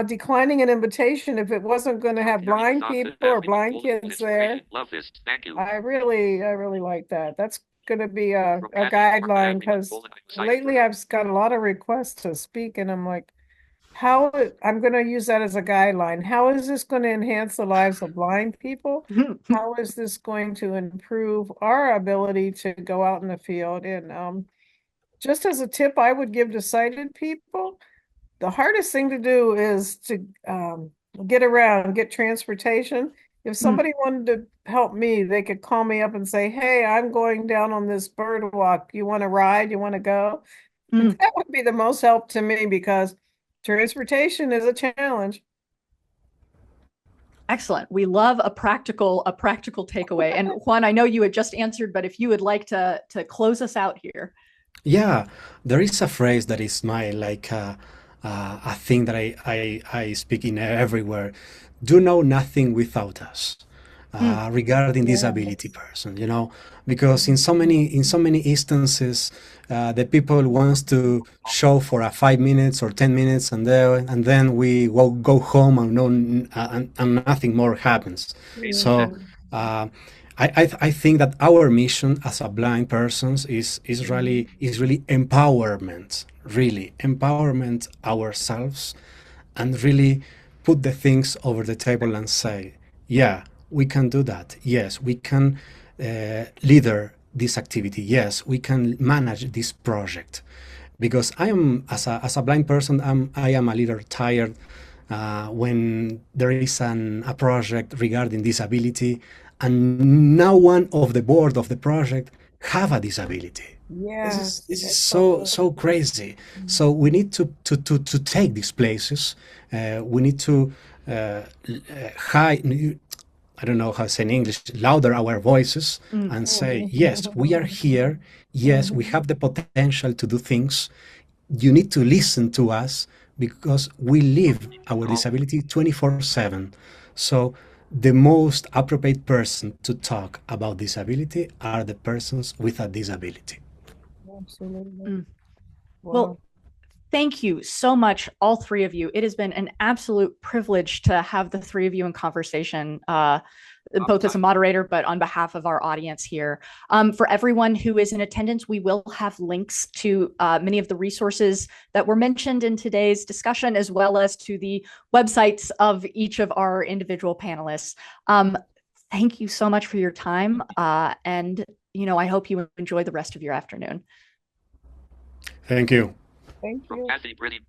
Speaker 6: declining an invitation if it wasn't going to have blind people or blind kids there.
Speaker 8: Love this. Thank you.
Speaker 6: I really like that. That's going to be a guideline, because lately I've got a lot of requests to speak, and I'm like, I'm going to use that as a guideline. How is this going to enhance the lives of blind people? How is this going to improve our ability to go out in the field? And just as a tip I would give to sighted people, the hardest thing to do is to get around, get transportation. If somebody wanted to help me, they could call me up and say, hey, I'm going down on this bird walk. You want to ride? You want to go? That would be the most help to me, because transportation is a challenge.
Speaker 3: Excellent. We love a practical takeaway. And Juan, I know you had just answered, but if you would like to close us out here.
Speaker 7: Yeah, there is a phrase that is a thing that I speak in everywhere. Do know nothing without us. Regarding disability person, because in so many instances, the people wants to show for 5 minutes or 10 minutes, and then we go home and nothing more happens. So I think that our mission as a blind persons is really empowerment, ourselves, and really put the things over the table and say, yeah, we can do that. Yes, we can leader this activity. Yes, we can manage this project. Because I am, as a blind person, I am a little tired when there is a project regarding disability, and no one of the board of the project have a disability.
Speaker 6: Yeah,
Speaker 7: this is so crazy. So we need to take these places. We need to I don't know how to say in English, louder our voices and say, yes, we are here. Yes, we have the potential to do things. You need to listen to us, because we live our disability 24/7. So the most appropriate person to talk about disability are the persons with a disability.
Speaker 6: Absolutely.
Speaker 3: Well, thank you so much, all three of you. It has been an absolute privilege to have the three of you in conversation, both as a moderator, but on behalf of our audience here. For everyone who is in attendance, we will have links to many of the resources that were mentioned in today's discussion, as well as to the websites of each of our individual panelists. Thank you so much for your time. And, I hope you enjoy the rest of your afternoon.
Speaker 7: Thank you.
Speaker 6: Thank you.
Speaker 8: From Kathy Britty.